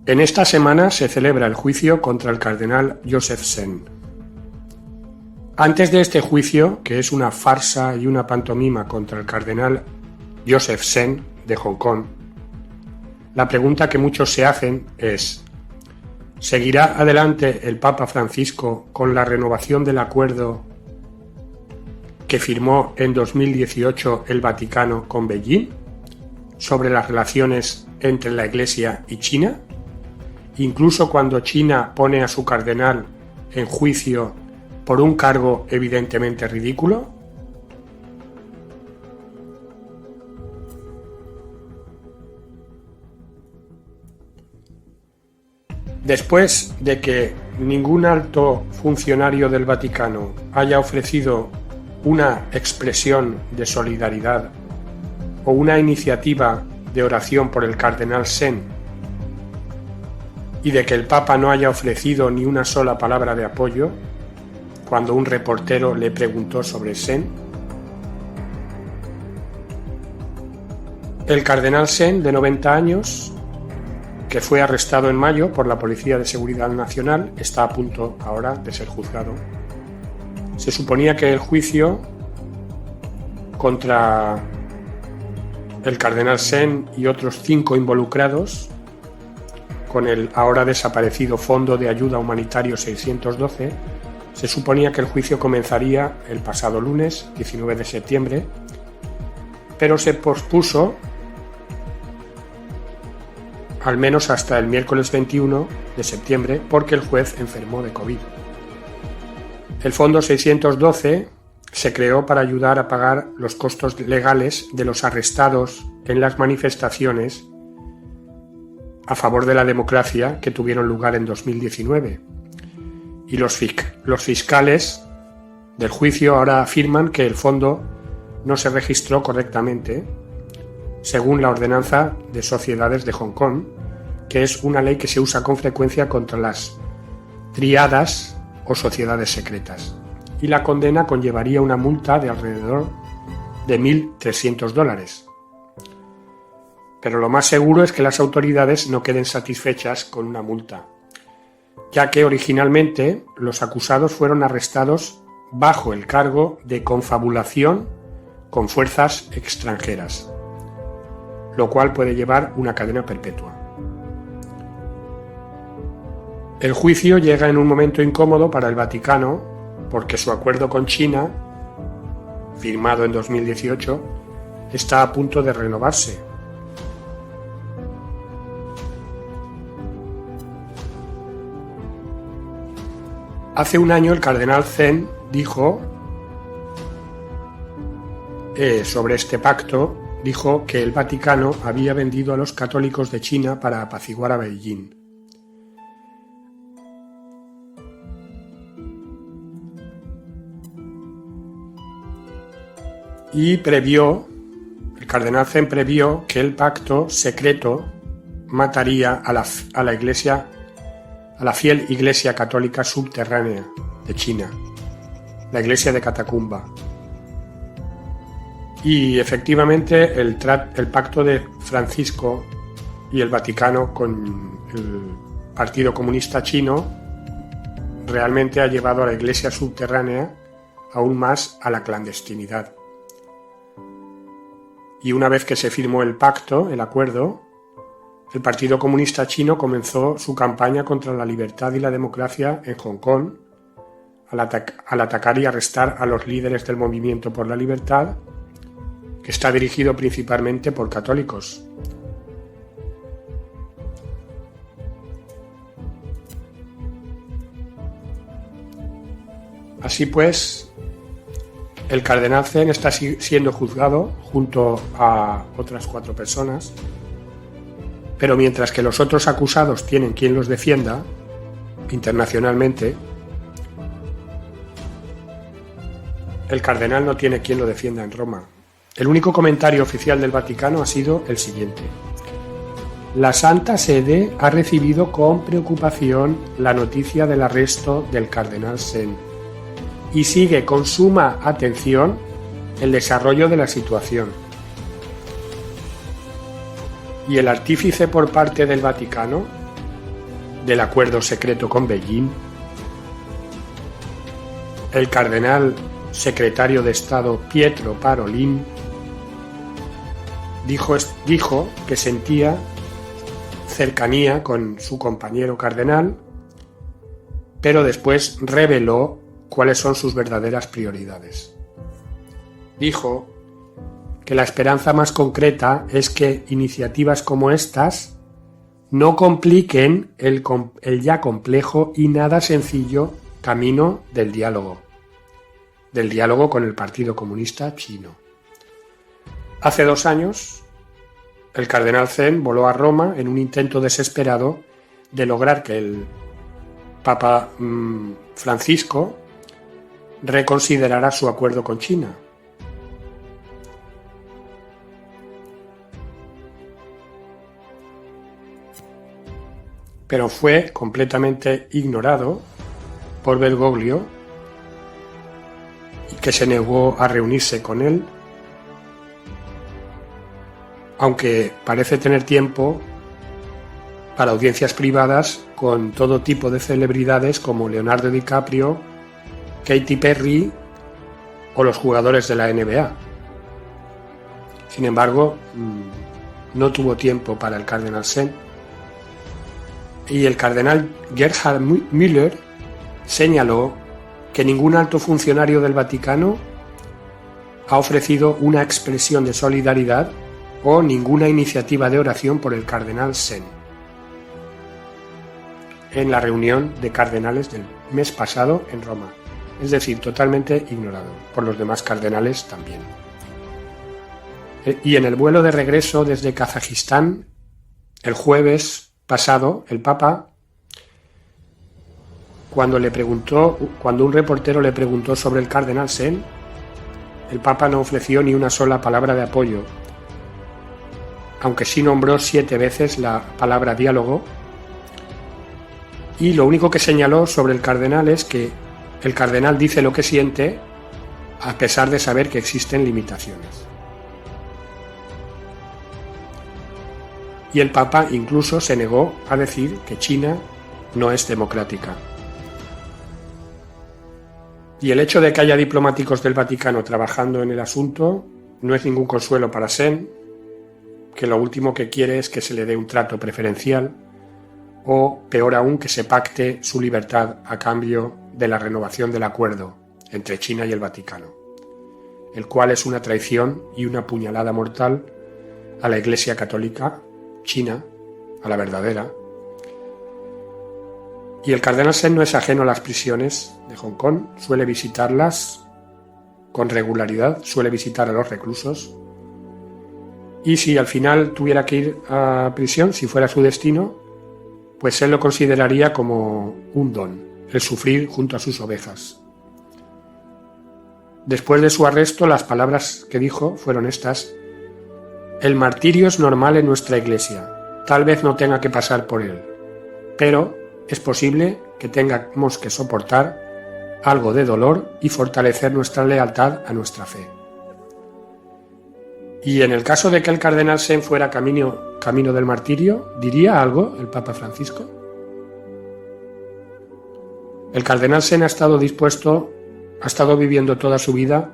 En esta semana se celebra el juicio contra el cardenal Joseph Sen. Antes de este juicio, que es una farsa y una pantomima contra el cardenal Joseph Sen de Hong Kong, la pregunta que muchos se hacen es: ¿seguirá adelante el Papa Francisco con la renovación del acuerdo que firmó en 2018 el Vaticano con Beijing sobre las relaciones entre la Iglesia y China? Incluso cuando China pone a su cardenal en juicio por un cargo evidentemente ridículo. Después de que ningún alto funcionario del Vaticano haya ofrecido una expresión de solidaridad o una iniciativa de oración por el cardenal Sen, y de que el Papa no haya ofrecido ni una sola palabra de apoyo cuando un reportero le preguntó sobre Sen, el cardenal Sen, de 90 años, que fue arrestado en mayo por la Policía de Seguridad Nacional, está a punto ahora de ser juzgado. Se suponía que el juicio contra el cardenal Sen y otros 5 involucrados con el ahora desaparecido Fondo de Ayuda Humanitario 612, se suponía que el juicio comenzaría el pasado lunes, 19 de septiembre, pero se pospuso al menos hasta el miércoles 21 de septiembre porque el juez enfermó de COVID. El Fondo 612 se creó para ayudar a pagar los costos legales de los arrestados en las manifestaciones a favor de la democracia que tuvieron lugar en 2019. Y los fiscales del juicio ahora afirman que el fondo no se registró correctamente, según la Ordenanza de Sociedades de Hong Kong, que es una ley que se usa con frecuencia contra las triadas o sociedades secretas. Y la condena conllevaría una multa de alrededor de $1.300. Pero lo más seguro es que las autoridades no queden satisfechas con una multa, ya que originalmente los acusados fueron arrestados bajo el cargo de confabulación con fuerzas extranjeras, lo cual puede llevar una cadena perpetua. El juicio llega en un momento incómodo para el Vaticano porque su acuerdo con China, firmado en 2018, está a punto de renovarse. Hace un año el cardenal Sen dijo sobre este pacto, dijo que el Vaticano había vendido a los católicos de China para apaciguar a Beijing. Y el cardenal Sen previó que el pacto secreto mataría a la Iglesia, a la fiel Iglesia Católica subterránea de China, la Iglesia de Catacumba. Y efectivamente el pacto de Francisco y el Vaticano con el Partido Comunista Chino realmente ha llevado a la Iglesia subterránea aún más a la clandestinidad. Y una vez que se firmó el pacto, el acuerdo, el Partido Comunista Chino comenzó su campaña contra la libertad y la democracia en Hong Kong, al atacar y arrestar a los líderes del Movimiento por la Libertad, que está dirigido principalmente por católicos. Así pues, el cardenal Sen está siendo juzgado junto a otras 4 personas, pero mientras que los otros acusados tienen quien los defienda internacionalmente, el cardenal no tiene quien lo defienda en Roma. El único comentario oficial del Vaticano ha sido el siguiente: la Santa Sede ha recibido con preocupación la noticia del arresto del cardenal Sen y sigue con suma atención el desarrollo de la situación. Y el artífice por parte del Vaticano del acuerdo secreto con Beijing, el cardenal secretario de Estado Pietro Parolin dijo que sentía cercanía con su compañero cardenal, pero después reveló cuáles son sus verdaderas prioridades. Dijo que la esperanza más concreta es que iniciativas como estas no compliquen el ya complejo y nada sencillo camino del diálogo con el Partido Comunista Chino. Hace 2 años, el cardenal Zen voló a Roma en un intento desesperado de lograr que el Papa Francisco reconsiderara su acuerdo con China. Pero fue completamente ignorado por Bergoglio, que se negó a reunirse con él, aunque parece tener tiempo para audiencias privadas con todo tipo de celebridades como Leonardo DiCaprio, Katy Perry o los jugadores de la NBA. Sin embargo, no tuvo tiempo para el cardenal Zen, y el cardenal Gerhard Müller señaló que ningún alto funcionario del Vaticano ha ofrecido una expresión de solidaridad o ninguna iniciativa de oración por el cardenal Zen en la reunión de cardenales del mes pasado en Roma, es decir, totalmente ignorado por los demás cardenales también. Y en el vuelo de regreso desde Kazajistán, el jueves pasado, el Papa, cuando un reportero le preguntó sobre el cardenal Zen, el Papa no ofreció ni una sola palabra de apoyo, aunque sí nombró 7 veces la palabra diálogo, y lo único que señaló sobre el cardenal es que el cardenal dice lo que siente a pesar de saber que existen limitaciones. Y el Papa incluso se negó a decir que China no es democrática. Y el hecho de que haya diplomáticos del Vaticano trabajando en el asunto no es ningún consuelo para Zen, que lo último que quiere es que se le dé un trato preferencial o, peor aún, que se pacte su libertad a cambio de la renovación del acuerdo entre China y el Vaticano, el cual es una traición y una puñalada mortal a la Iglesia Católica China, a la verdadera. Y el cardenal Zen no es ajeno a las prisiones de Hong Kong, suele visitarlas con regularidad, suele visitar a los reclusos, y si al final tuviera que ir a prisión, si fuera su destino, pues él lo consideraría como un don, el sufrir junto a sus ovejas. Después de su arresto, las palabras que dijo fueron estas: el martirio es normal en nuestra Iglesia, tal vez no tenga que pasar por él, pero es posible que tengamos que soportar algo de dolor y fortalecer nuestra lealtad a nuestra fe. Y en el caso de que el cardenal Zen fuera camino del martirio, ¿diría algo el Papa Francisco? El cardenal Zen ha estado viviendo toda su vida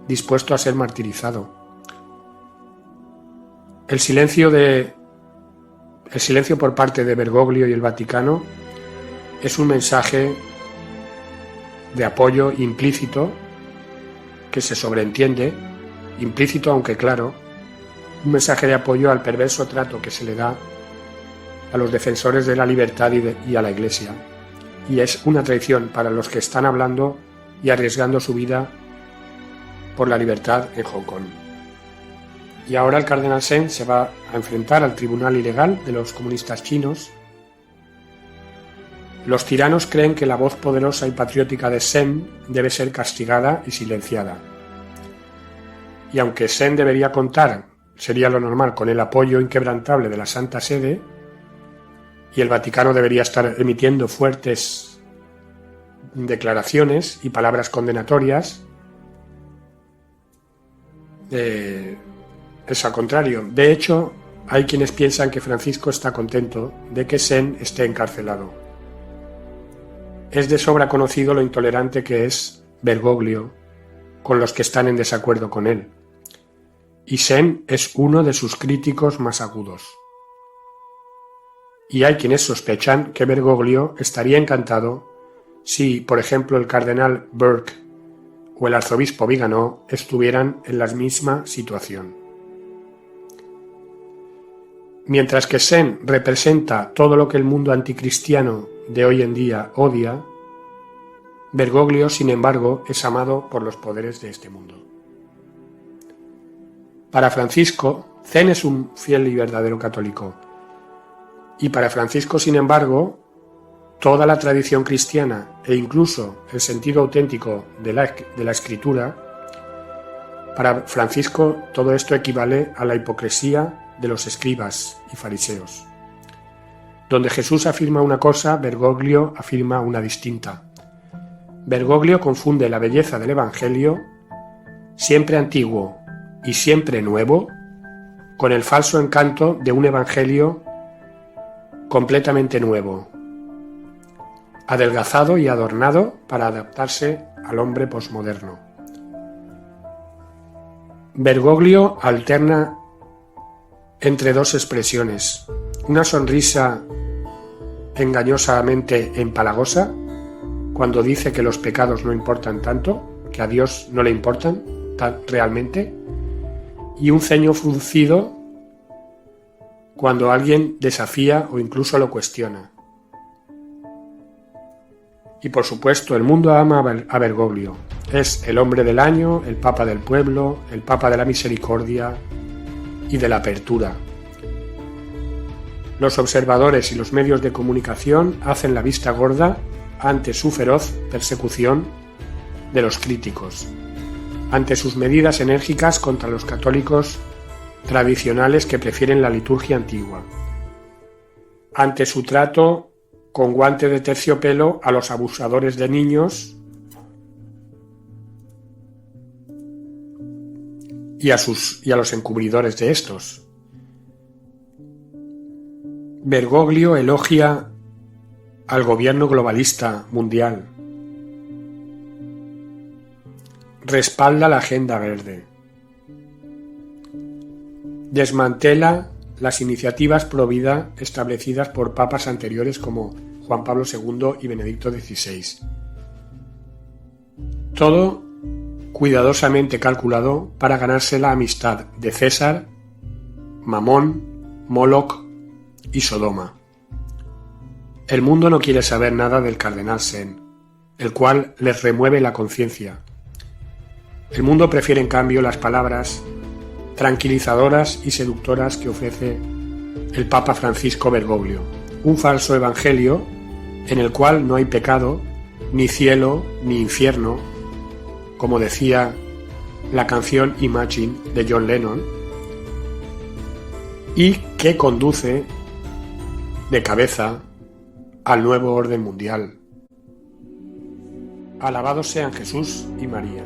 dispuesto a ser martirizado. El silencio por parte de Bergoglio y el Vaticano es un mensaje de apoyo implícito que se sobreentiende, implícito aunque claro, un mensaje de apoyo al perverso trato que se le da a los defensores de la libertad y a la Iglesia. Y es una traición para los que están hablando y arriesgando su vida por la libertad en Hong Kong. Y ahora el cardenal Zen se va a enfrentar al tribunal ilegal de los comunistas chinos. Los tiranos creen que la voz poderosa y patriótica de Zen debe ser castigada y silenciada. Y aunque Zen debería contar, sería lo normal, con el apoyo inquebrantable de la Santa Sede, y el Vaticano debería estar emitiendo fuertes declaraciones y palabras condenatorias, es al contrario. De hecho, hay quienes piensan que Francisco está contento de que Sen esté encarcelado. Es de sobra conocido lo intolerante que es Bergoglio con los que están en desacuerdo con él, y Sen es uno de sus críticos más agudos. Y hay quienes sospechan que Bergoglio estaría encantado si, por ejemplo, el cardenal Burke o el arzobispo Viganò estuvieran en la misma situación. Mientras que Sen representa todo lo que el mundo anticristiano de hoy en día odia, Bergoglio, sin embargo, es amado por los poderes de este mundo. Para Francisco, Sen es un fiel y verdadero católico, y para Francisco, sin embargo, toda la tradición cristiana e incluso el sentido auténtico de la Escritura, para Francisco todo esto equivale a la hipocresía de los escribas y fariseos. Donde Jesús afirma una cosa, Bergoglio afirma una distinta. Bergoglio confunde la belleza del Evangelio, siempre antiguo y siempre nuevo, con el falso encanto de un Evangelio completamente nuevo, adelgazado y adornado para adaptarse al hombre posmoderno. Bergoglio alterna entre dos expresiones: una sonrisa engañosamente empalagosa, cuando dice que los pecados no importan tanto, que a Dios no le importan realmente, y un ceño fruncido cuando alguien desafía o incluso lo cuestiona. Y por supuesto, el mundo ama a Bergoglio. Es el hombre del año, el papa del pueblo, el papa de la misericordia y de la apertura. Los observadores y los medios de comunicación hacen la vista gorda ante su feroz persecución de los críticos, ante sus medidas enérgicas contra los católicos tradicionales que prefieren la liturgia antigua, ante su trato con guante de terciopelo a los abusadores de niños y a los encubridores de estos. Bergoglio elogia al gobierno globalista mundial, respalda la agenda verde, desmantela las iniciativas pro vida establecidas por papas anteriores como Juan Pablo II y Benedicto XVI. Todo cuidadosamente calculado para ganarse la amistad de César, Mamón, Moloch y Sodoma. El mundo no quiere saber nada del cardenal Sen, el cual les remueve la conciencia. El mundo prefiere en cambio las palabras tranquilizadoras y seductoras que ofrece el Papa Francisco Bergoglio, un falso evangelio en el cual no hay pecado, ni cielo, ni infierno, como decía la canción Imagine de John Lennon, y que conduce de cabeza al nuevo orden mundial. Alabados sean Jesús y María.